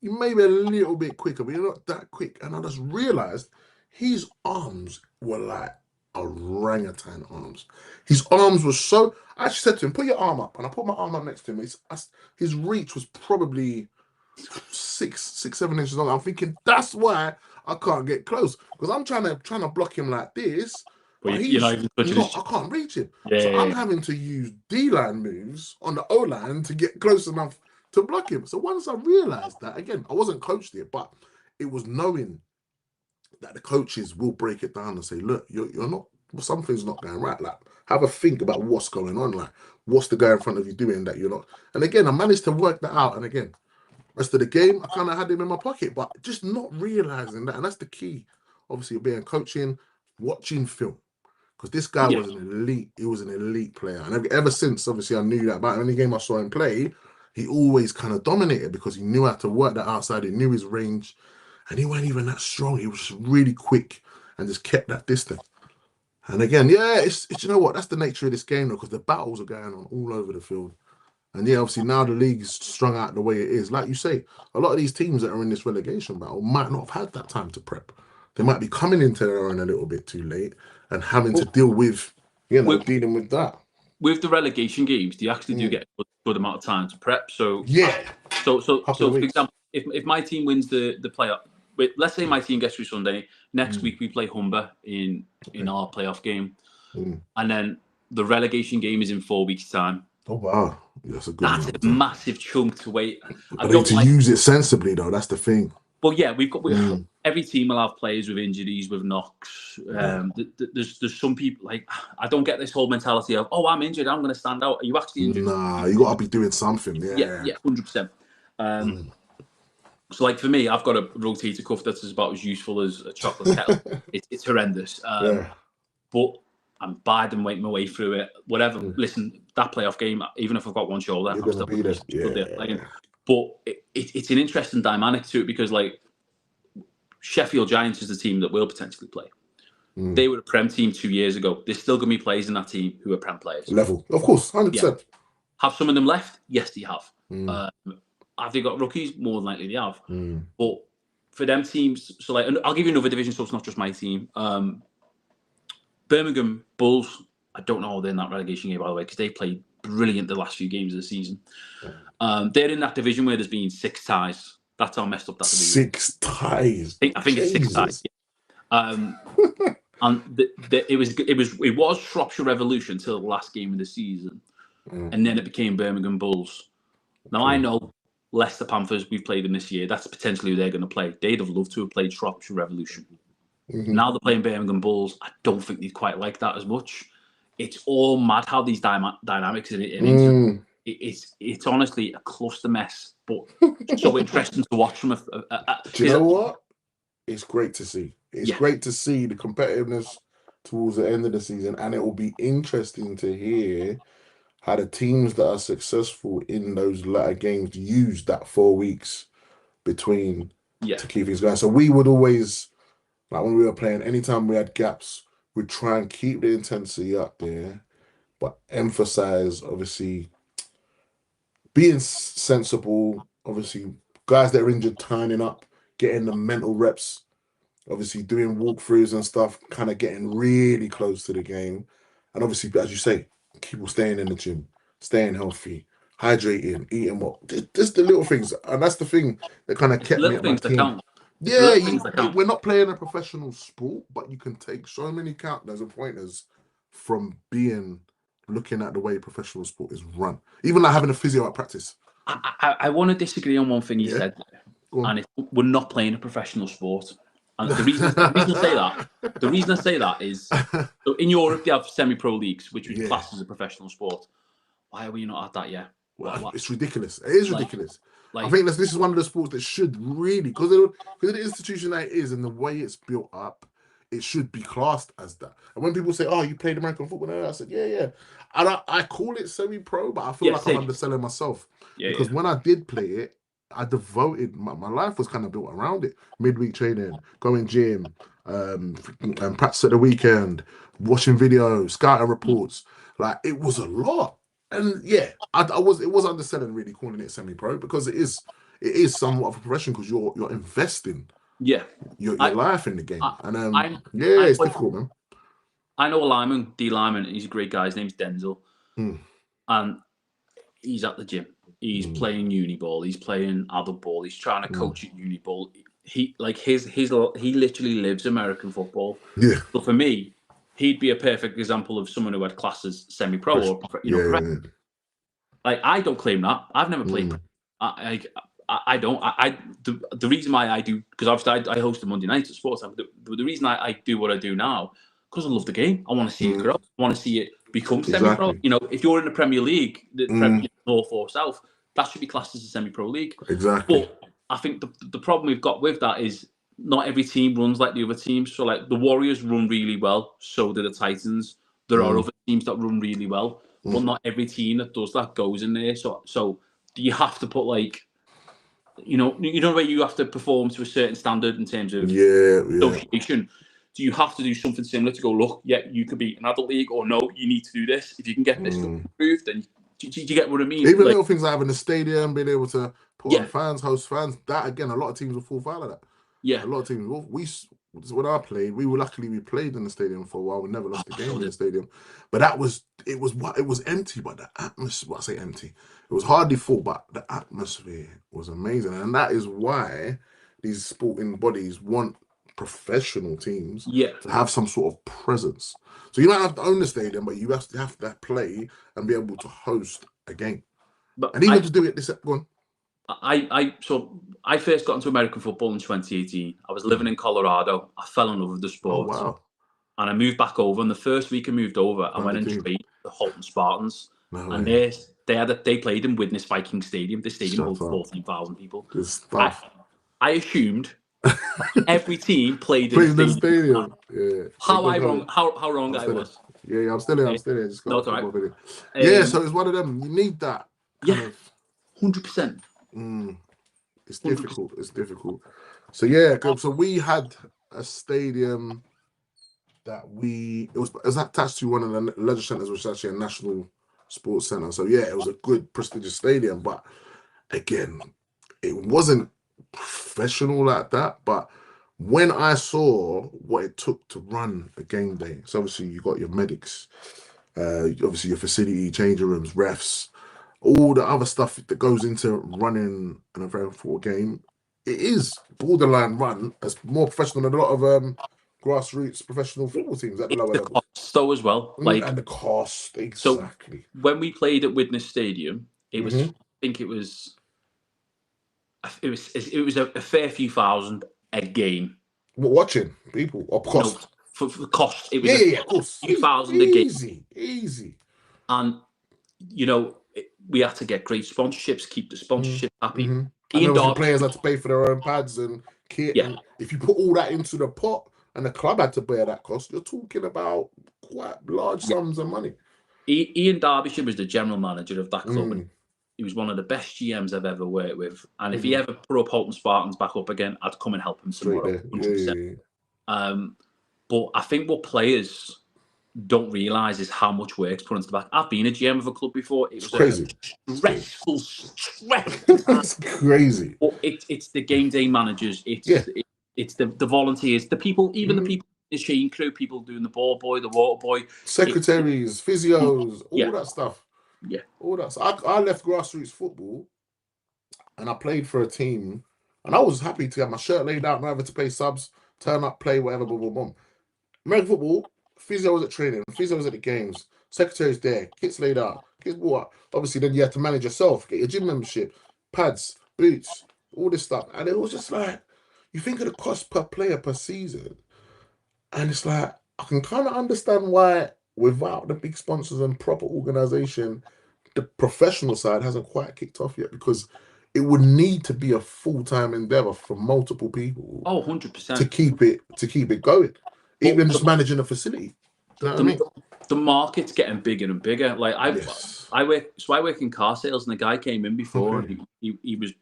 You may be a little bit quicker, but you're not that quick. And I just realized his arms were like orangutan arms. His arms were so... I actually said to him, put your arm up. And I put my arm up next to him. His reach was probably 6-7 inches long. I'm thinking, that's why I can't get close. Because I'm trying to block him like this. But I can't reach him. I'm having to use D-line moves on the O-line to get close enough to block him. So once I realized that, again, I wasn't coached it, but it was knowing that the coaches will break it down and say, look, you're not, something's not going right. Like, have a think about what's going on. Like, what's the guy in front of you doing that you're not? And again, I managed to work that out. And again, rest of the game, I kind of had him in my pocket, but just not realizing that. And that's the key, obviously, of being coaching, watching film. Because this guy was an elite, he was an elite player. And ever since, obviously, I knew that about any game I saw him play, he always kind of dominated because he knew how to work that outside. He knew his range. And he wasn't even that strong. He was just really quick and just kept that distance. And again, it's you know what? That's the nature of this game, though, because the battles are going on all over the field. And obviously now the league's strung out the way it is. Like you say, a lot of these teams that are in this relegation battle might not have had that time to prep. They might be coming into their own a little bit too late and having to deal with, dealing with that. With the relegation games, they actually do get a good amount of time to prep. So So for example, if my team wins the playoff, let's say my team gets through Sunday, next week we play Humber in our playoff game, and then the relegation game is in 4 weeks' time. Oh wow, that's a massive chunk to wait. But they need to use it sensibly, though. That's the thing. But yeah, every team will have players with injuries, with knocks. There's some people, like, I don't get this whole mentality of, oh, I'm injured, I'm going to stand out. Are you actually injured? Nah, you got to be doing something. Yeah, 100%. So, like, for me, I've got a rotator cuff that's about as useful as a chocolate kettle. It's horrendous. But I'm biding, waiting my way through it. Whatever. Listen, that playoff game, even if I've got one shoulder, You're I'm gonna be there. still there playing. But it's an interesting dynamic to it because, like, Sheffield Giants is the team that will potentially play. They were a Prem team 2 years ago. There's still going to be players in that team who are Prem players. Level, of course, 100%. Yeah. Have some of them left? Yes, they have. Have they got rookies? More than likely they have. But for them teams, so like, I'll give you another division, so it's not just my team. Birmingham Bulls, I don't know how they're in that relegation game, by the way, because they played brilliant the last few games of the season. They're in that division where there's been 6 ties. That's how messed up that division. 6 ties. I think it's 6 ties. Yeah. And it was Shropshire Revolution until the last game of the season, and then it became Birmingham Bulls. Now I know Leicester Panthers, we've played them this year. That's potentially who they're going to play. They'd have loved to have played Shropshire Revolution. Now they're playing Birmingham Bulls. I don't think they'd quite like that as much. It's all mad how these dynamics in England. It's honestly a cluster mess, but so interesting to watch from. Do you know what? It's great to see. It's great to see the competitiveness towards the end of the season, and it will be interesting to hear how the teams that are successful in those latter games use that 4 weeks between to keep things going. So we would always, like when we were playing, anytime we had gaps, we'd try and keep the intensity up there, but emphasize, obviously, being sensible, obviously, guys that are injured turning up, getting the mental reps, obviously doing walkthroughs and stuff, kind of getting really close to the game. And obviously, as you say, people staying in the gym, staying healthy, hydrating, eating what, just the little things. And that's the thing that kind of kept me at my team. We're not playing a professional sport, but you can take so many counters and pointers from looking at the way professional sport is run. Even like having a physio at practice. I want to disagree on one thing you said, and we're not playing a professional sport. And the reason I say that is, so in Europe they have semi-pro leagues, which is classed as a professional sport. Why are we not at that yet? It's ridiculous. It is ridiculous. I think this is one of the sports that should really, because of the institution that it is and the way it's built up, it should be classed as that. And when people say, "Oh, you played American football," I said, "Yeah." And I call it semi-pro, but I feel like I'm underselling myself because when I did play it, I devoted my life was kind of built around it. Midweek training, going gym, and practice at the weekend, watching videos, scouting reports. Like it was a lot. And it was underselling really calling it semi-pro because it is somewhat of a profession because you're investing your life in the game. It's difficult, man. I know a D lineman, he's a great guy. His name's Denzel, and he's at the gym. He's playing uni ball. He's playing adult ball. He's trying to coach at uni ball. He literally lives American football. Yeah. But for me, he'd be a perfect example of someone who had classes semi-pro or professional. Like I don't claim that. I've never played. I don't. The reason why I do, because obviously I host a Monday night at Sports Time. But the reason I do what I do now, because I love the game. I want to see it grow. I want to see it become semi-pro. You know, if you're in the Premier League, the Premier North or South, that should be classed as a semi-pro league. Exactly. But I think the problem we've got with that is not every team runs like the other teams. So like the Warriors run really well, so do the Titans. There are other teams that run really well, but not every team that does that goes in there. So you have to put like, you know where you have to perform to a certain standard in terms of association. Do you have to do something similar to go, look, you could be an adult league, or no, you need to do this. If you can get this approved, then do you get what I mean? Even little things like having a stadium, being able to put on fans, host fans, that again, a lot of teams will fall foul of that. Yeah. A lot of teams when I played, we played in the stadium for a while. We never lost a game in the stadium. But it was empty, but the atmosphere, I say empty. It was hardly full, but the atmosphere was amazing. And that is why these sporting bodies want professional teams to have some sort of presence. So you don't have to own the stadium, but you have to play and be able to host a game. And even to do it go on. I first got into American football in 2018. I was living in Colorado. I fell in love with the sport. Oh, wow. And I moved back over. And the first week I moved over, I went and trained the Holton Spartans. No and they played in Widnes Viking Stadium. The stadium holds 14,000 people. I assumed every team played in the stadium. Yeah. How wrong I was. Yeah, I'm still here. Just got No, it's all football right. video. Yeah, so it's one of them. You need that kind of 100%. It's difficult. It's difficult. So yeah, so we had a stadium that it was attached to one of the leisure centers, which is actually a national sports center. So yeah, it was a good prestigious stadium, but again, it wasn't professional like that. But when I saw what it took to run a game day, so obviously you got your medics, obviously your facility, changing rooms, refs, all the other stuff that goes into running an American football game, it is borderline run as more professional than a lot of grassroots professional football teams at the lower level. Cost though as well, And the cost, exactly. So when we played at Widnes Stadium, it was I think it was a fair few thousand a game. Watching people or cost? No, for the cost, it was of course. A few thousand a game. Easy. And you know, we had to get great sponsorships, keep the sponsorship happy. And the players had to pay for their own pads and kit. Yeah. And if you put all that into the pot and the club had to bear that cost, you're talking about quite large sums of money. Ian Derbyshire was the general manager of that club. And he was one of the best GMs I've ever worked with. And if he ever put up Holton Spartans back up again, I'd come and help him tomorrow. 100%. But I think what players don't realise is how much work's put into the back. I've been a GM of a club before. It was crazy. Stressful. That's crazy. But it's the game day managers. It's the volunteers, the people, even the people, the machine crew, people doing the ball boy, the water boy, secretaries, physios, all that stuff. Yeah, all that. So I left grassroots football, and I played for a team, and I was happy to have my shirt laid out, not having to play subs, turn up, play, whatever, boom, boom, boom. American football, physio was at training, physio was at the games, secretaries there, kits laid out, kits bought up. Obviously, then you had to manage yourself, get your gym membership, pads, boots, all this stuff, and it was just like, you think of the cost per player per season, and it's like, I can kind of understand why, without the big sponsors and proper organization, the professional side hasn't quite kicked off yet, because it would need to be a full-time endeavor for multiple people. 100%. To keep it going, even just managing a facility. Do you know what I mean? The market's getting bigger and bigger. Like I work in car sales, and the guy came in before, and he was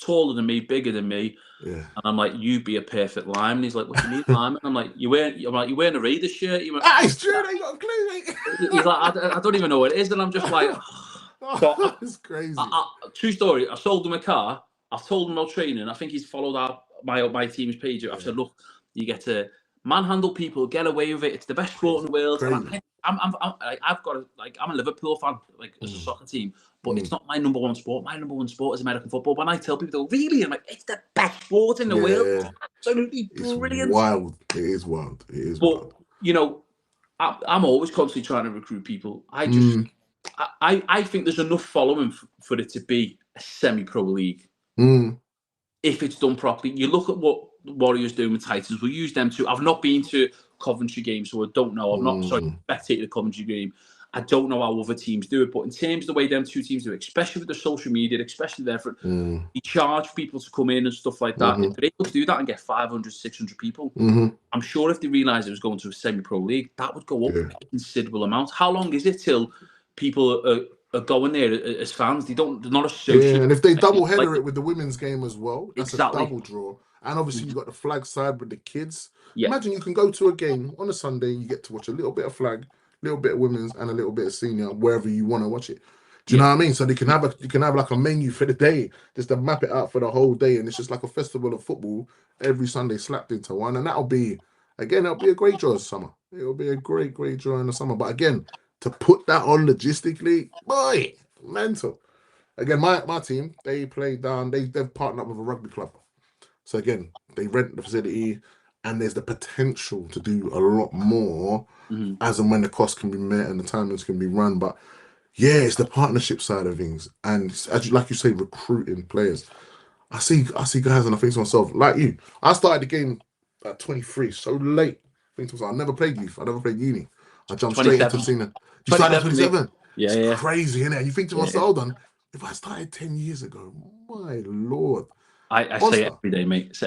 taller than me, bigger than me. Yeah. And I'm like, you'd be a perfect lineman. He's like, what do you mean lineman? I'm like, you're wearing a Raiders shirt. He went, it's true, they got a clue, mate. He's like, I don't even know what it is. And I'm just like, it's crazy. True story. I sold him a car. I've told him about training. I think he's followed my team's page. I've said, look, you get to manhandle people, get away with it. It's the best sport in the world. I'm a Liverpool fan, like as a soccer team, but it's not my number one sport. My number one sport is American football. When I tell people, really, I'm like, it's the best sport in the world. It's absolutely brilliant. Wild. It is wild. But you know, I'm always constantly trying to recruit people. I think there's enough following for it to be a semi-pro league if it's done properly. You look at what Warriors doing with Titans. We'll use them too. I've not been to Coventry games, so I don't know. I'm not spectating the Coventry game. I don't know how other teams do it, but in terms of the way them two teams do it, especially with the social media, especially the effort, you charge people to come in and stuff like that. If they're able to do that and get 500, 600 people, I'm sure if they realised it was going to a semi-pro league, that would go up a considerable amount. How long is it till people are going there as fans? They're not associated. Yeah, and if they double header it with the women's game as well, that's a double draw. And obviously you got the flag side with the kids. Yeah. Imagine you can go to a game on a Sunday, you get to watch a little bit of flag, a little bit of women's, and a little bit of senior, wherever you want to watch it. Do you know what I mean? So you can have like a menu for the day, just to map it out for the whole day, and it's just like a festival of football every Sunday slapped into one, and that'll be a great draw in the summer. It'll be a great draw in the summer. But again, to put that on logistically, boy, mental. Again, my team, they play down. They've partnered up with a rugby club. So again, they rent the facility, and there's the potential to do a lot more as and when the costs can be met and the timings can be run. But yeah, it's the partnership side of things, and like you say, recruiting players. I see guys, and I think to myself, like you, I started the game at 23, so late. I think to myself, I never played youth. I never played uni. I jumped straight into senior. You started at 27. Yeah, it's crazy, isn't it? You think to myself, hold on, if I started 10 years ago, my lord. I say it every day, mate. So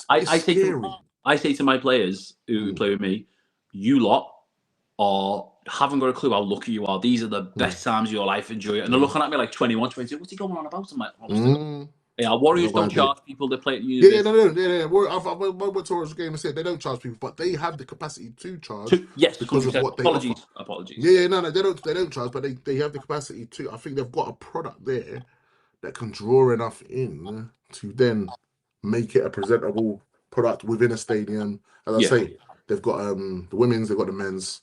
I say to my players who play with me, you lot haven't got a clue how lucky you are. These are the best times of your life. Enjoy it. And they're looking at me like 21, 22. What's he going on about? I'm like, yeah, Warriors don't charge people. They play at university. Yeah. I went to a game and said they don't charge people, but they have the capacity to charge. Yes, because of what they offer. Apologies. Yeah, no, they don't charge, but they have the capacity to. I think they've got a product there that can draw enough in to then make it a presentable product within a stadium. As I say, they've got the women's, they've got the men's.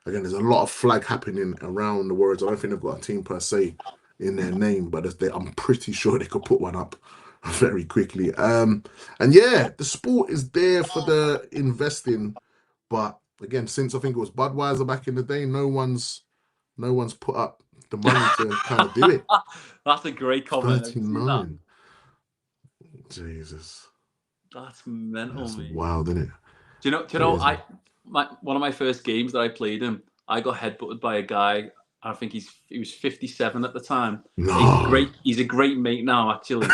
Again, there's a lot of flag happening around the Warriors. I don't think they've got a team per se in their name, but I'm pretty sure they could put one up very quickly. And yeah, the sport is there for the investing, but again, since I think it was Budweiser back in the day, no one's put up the money to kind of do it. That's a great comment. 39. Jesus. That's mental. That's wild, isn't it? Do you know? One of my first games that I played in, I got headbutted by a guy. I think he was 57 at the time. No. He's a great mate now, actually.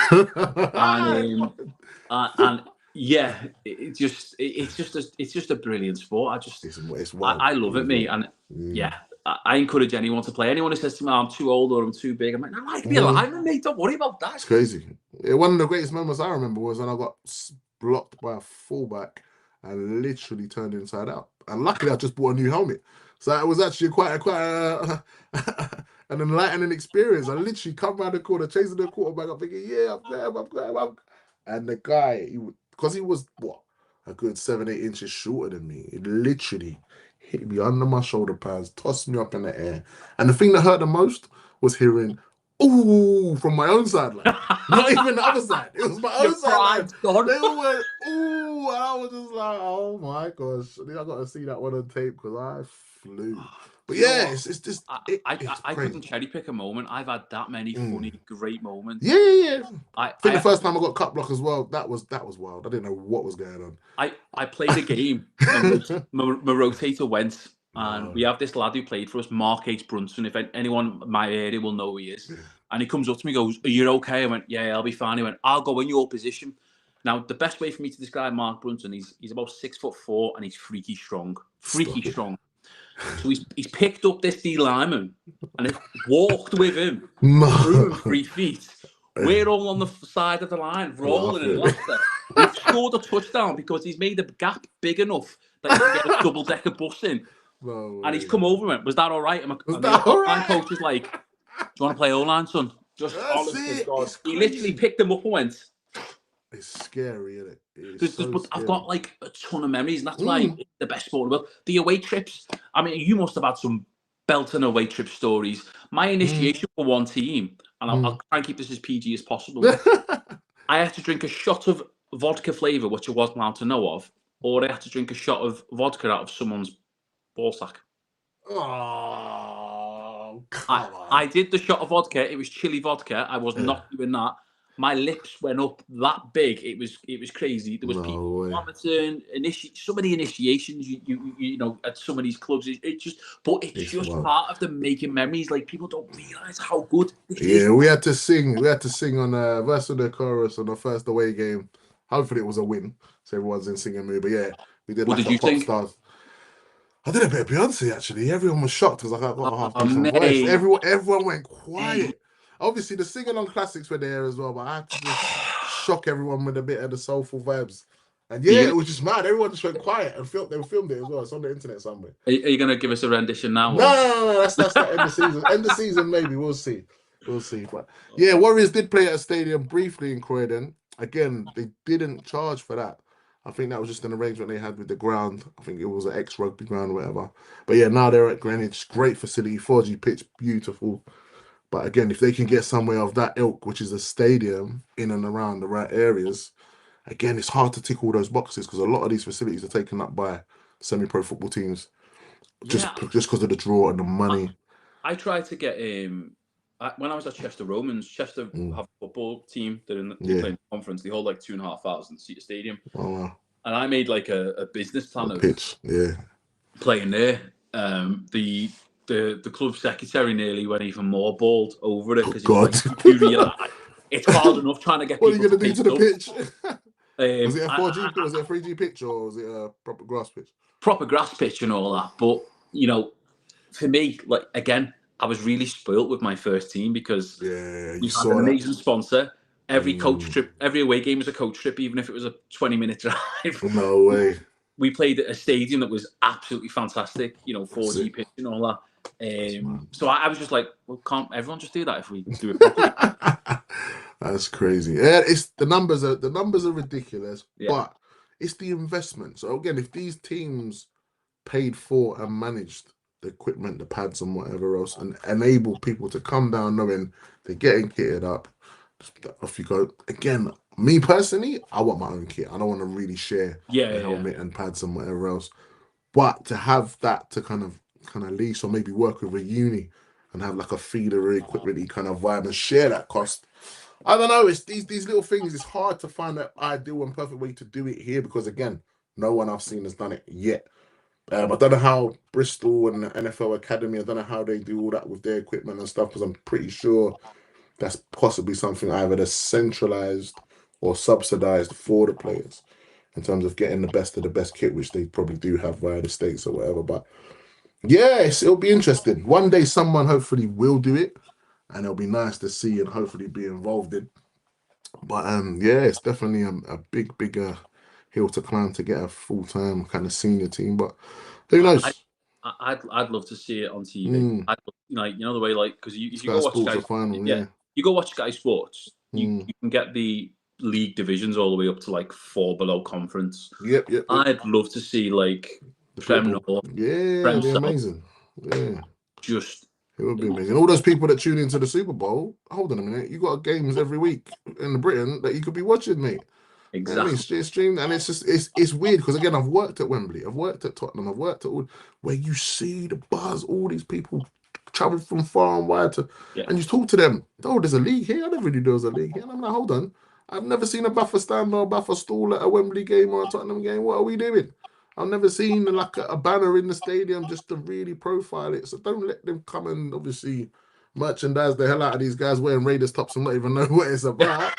and yeah, it's just a brilliant sport. I love it, mate. And yeah, I encourage anyone to play. Anyone who says to me, I'm too old or I'm too big, I'm like, no, I can be alive, mate. Don't worry about that. It's crazy. One of the greatest moments I remember was when I got blocked by a fullback and literally turned inside out. And luckily, I just bought a new helmet. So it was actually quite an enlightening experience. I literally come around the corner, chasing the quarterback. I'm thinking, yeah, I'm there. And the guy, because he was, a good 7-8 inches shorter than me, it literally hit me under my shoulder pads, tossed me up in the air. And the thing that hurt the most was hearing, ooh, from my own sideline. Not even the other side. It was my own sideline. They all went, ooh, and I was just like, oh my gosh. I think I got to see that one on tape because I flew. But yeah, it's just. I couldn't cherry pick a moment. I've had that many funny, great moments. Yeah. I think the first time I got cut block as well, that was wild. I didn't know what was going on. I played a game. my rotator went. And we have this lad who played for us, Mark H. Brunson. If anyone in my area will know who he is. And he comes up to me and goes, are you okay? I went, yeah, I'll be fine. He went, I'll go in your position. Now, the best way for me to describe Mark Brunson, he's about 6'4" and he's freaky strong. Strong. So he's picked up this D lineman and it walked with him through 3 feet. We're all on the side of the line, rolling in laughter. We've scored a touchdown because he's made the gap big enough that he can get a double-decker bus in. And he's come over and went, was that all right? And the O-line coach is like, do you want to play O-line, son? Just honestly, God. He literally picked him up and went. It's scary, isn't it? But I've got like a ton of memories, and that's why it's the best sport in the world. The away trips. I mean, you must have had some belting away trip stories. My initiation for one team, and I'll try and keep this as PG as possible. I had to drink a shot of vodka flavour, which I wasn't allowed to know of, or I had to drink a shot of vodka out of someone's ballsack. Oh, I did the shot of vodka. It was chili vodka. I was not doing that. My lips went up that big. It was crazy. There was people vomiting. So many initiations. You know, at some of these clubs, it's just part of the making memories. Like, people don't realize how good this is. We had to sing. We had to sing on verse of the chorus on the first away game. Hopefully, it was a win, so everyone's in singing mood. But yeah, we did. What did you think? Stars. I did a bit of Beyonce actually. Everyone was shocked because I got a half decent voice. Everyone went quiet. Obviously, the sing-along classics were there as well, but I had to just shock everyone with a bit of the soulful vibes. And yeah, it was just mad. Everyone just went quiet and they filmed it as well. It's on the internet somewhere. Are you going to give us a rendition now? No. That's not end of season. End of season, maybe. We'll see. But yeah, Warriors did play at a stadium briefly in Croydon. Again, they didn't charge for that. I think that was just an arrangement they had with the ground. I think it was an ex-rugby ground or whatever. But yeah, now they're at Greenwich. Great facility, 4G pitch, beautiful. But again, if they can get somewhere of that ilk, which is a stadium in and around the right areas, again, it's hard to tick all those boxes because a lot of these facilities are taken up by semi-pro football teams just because of the draw and the money. I tried to get when I was at Chester Romans. Chester have a football team. They're playing conference. They hold like 2,500 seat stadium. Oh wow! And I made like a business plan of pitch. Playing there. The club secretary nearly went even more bald over it because it's hard enough trying to get. What are you going to do to the pitch? Was it a 4G? Was it a 3G pitch or was it a proper grass pitch? Proper grass pitch and all that, but you know, for me, like again, I was really spoilt with my first team because we had an amazing sponsor. Every coach trip, every away game was a coach trip, even if it was a 20-minute drive. No way. We played at a stadium that was absolutely fantastic, 4G pitch and all that. So I was just like, well, can't everyone just do that if we do it properly? That's crazy. Yeah, it's the numbers are ridiculous, but it's the investment. So again, if these teams paid for and managed the equipment, the pads, and whatever else, and enable people to come down knowing they're getting kitted up, off you go. Again, me personally, I want my own kit. I don't want to really share the helmet and pads and whatever else. But to have that to kind of lease or maybe work with a uni and have like a feeder equipment kind of vibe and share that cost. I don't know. It's these little things. It's hard to find that ideal and perfect way to do it here because again, no one I've seen has done it yet. I don't know how Bristol and the NFL Academy, I don't know how they do all that with their equipment and stuff because I'm pretty sure that's possibly something either that's centralized or subsidized for the players in terms of getting the best of the best kit, which they probably do have via the States or whatever. But yes, it'll be interesting. One day someone hopefully will do it and it'll be nice to see and hopefully be involved in. But it's definitely a big hill to climb to get a full-time kind of senior team. But who knows? I'd love to see it on TV. The way because you go watch Sky Final, you go watch Sky Sports. You can get the league divisions all the way up to like 4 below conference. Yep. I'd love to see like Prem North. It'd be amazing. Yeah, it would be amazing. All those people that tune into the Super Bowl. Hold on a minute, you got games every week in Britain that you could be watching, mate. Exactly. It's streamed, and it's just it's weird because again, I've worked at Wembley, I've worked at Tottenham, I've worked at all where you see the buzz, all these people travel from far and wide and you talk to them. Oh, there's a league here. I never knew there was a league here. And I'm like, hold on, I've never seen a buffer stand or a buffer stall at a Wembley game or a Tottenham game. What are we doing? I've never seen like a banner in the stadium just to really profile it. So don't let them come and obviously merchandise the hell out of these guys wearing Raiders tops and not even know what it's about.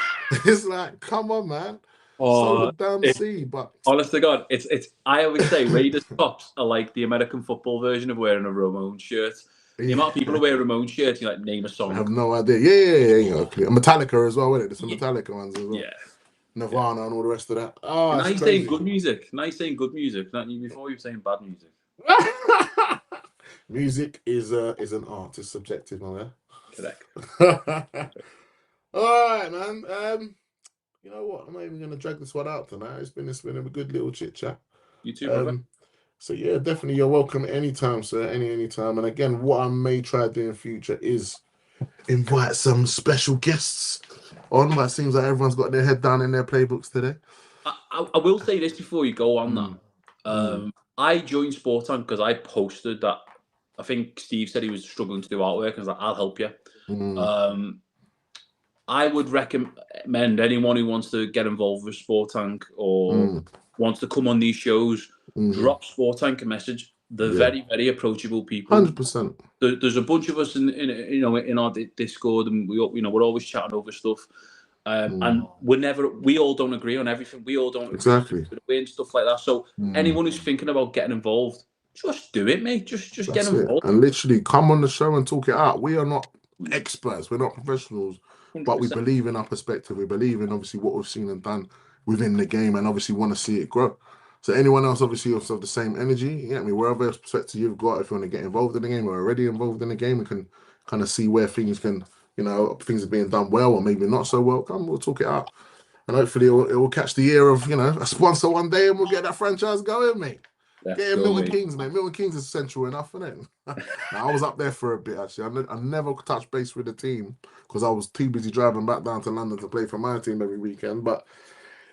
It's like, come on, man. So damn see, but honest to God, it's. I always say Raiders tops are like the American football version of wearing a Ramon shirt. The amount of people who wear Ramon shirts, you like name a song. I have no idea. Yeah. Metallica as well, isn't it? There's some Metallica ones as well. Yeah. Nirvana and all the rest of that. Now you're saying good music. Not before you were saying bad music. Music is an art. It's subjective, my man. Correct. All right, man. You know what? I'm not even going to drag this one out tonight. It's been a good little chit chat. You too, brother. So yeah, definitely you're welcome anytime, sir. Anytime. And again, what I may try to do in future is invite some special guests on. But it seems like everyone's got their head down in their playbooks today. I will say this before you go on that. I joined Sportan because I posted that. I think Steve said he was struggling to do artwork, and I was like, I'll help you. I would recommend anyone who wants to get involved with Sport Tank or wants to come on these shows, drop Sport Tank a message. They're very, very approachable people. 100%. There's a bunch of us in our Discord, and we're always chatting over stuff. And we all don't agree on everything. We all don't exactly agree and stuff like that. So anyone who's thinking about getting involved, just do it, mate. Just get involved. And literally come on the show and talk it out. We are not experts. We're not professionals. 100%. But we believe in our perspective. We believe in obviously what we've seen and done within the game, and obviously want to see it grow. So anyone else obviously also have the same energy. Wherever perspective you've got, if you want to get involved in the game or already involved in the game, we can kind of see where things can, things are being done well or maybe not so well. Come, we'll talk it out, and hopefully it will catch the ear of a sponsor one day, and we'll get that franchise going, mate. Get Milton Keynes, mate. Milton Keynes is central enough, isn't it? I was up there for a bit, actually. I never touched base with the team because I was too busy driving back down to London to play for my team every weekend. But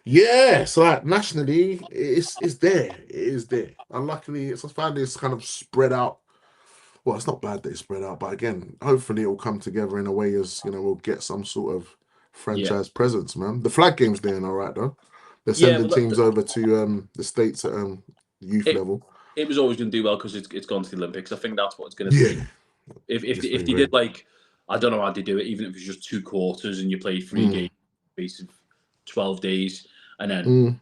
yeah, so like nationally, it's there. It is there. And luckily, it's finally it's kind of spread out. Well, it's not bad that it's spread out, but again, hopefully it will come together in a way as, we'll get some sort of franchise presence, man. The flag game's doing all right, though. They're sending teams over to the States at youth level. It was always going to do well because it's gone to the Olympics. I think that's what it's going to be. If they did I don't know how they do it, even if it's just 2 quarters and you play 3 games in the space of 12 days, and then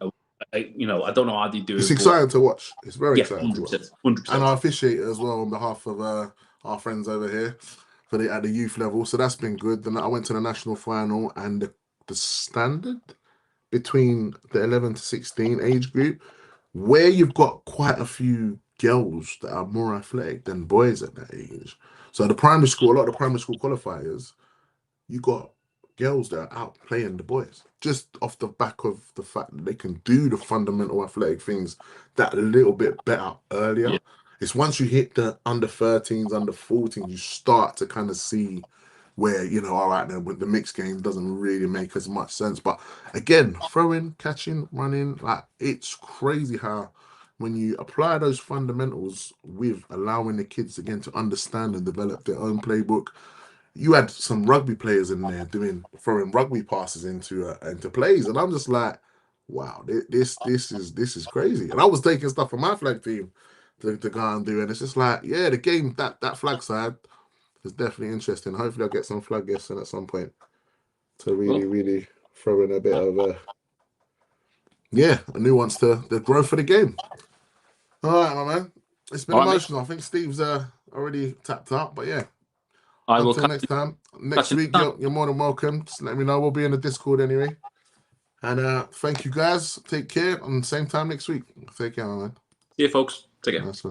you know, I don't know how they do it. It's exciting to watch. It's very exciting to 100%, watch. 100%. And I officiate as well on behalf of our friends over here at the youth level. So that's been good. Then I went to the national final, and the standard between the 11 to 16 age group, where you've got quite a few girls that are more athletic than boys at that age. So the primary school, a lot of the primary school qualifiers, you got girls that are out playing the boys just off the back of the fact that they can do the fundamental athletic things that a little bit better earlier. It's once you hit the under 13s, under 14s, you start to kind of see where, you know, all right, then with the mixed game doesn't really make as much sense. But again, throwing, catching, running, like, it's crazy how when you apply those fundamentals with allowing the kids again to understand and develop their own playbook. You had some rugby players in there throwing rugby passes into plays, and I'm just like, wow, this is crazy. And I was taking stuff from my flag team to go and do, and it's just like, yeah, the game that flag side is definitely interesting. Hopefully, I'll get some flag guests in at some point to really throw in a bit of a new ones to the growth of the game. All right, my man, it's been emotional. I think Steve's already tapped up, but yeah. Until next time. Next week, you're more than welcome. Just let me know. We'll be in the Discord anyway. And thank you, guys. Take care. And same time next week. Take care, man. See you, folks. Take care. Nice one.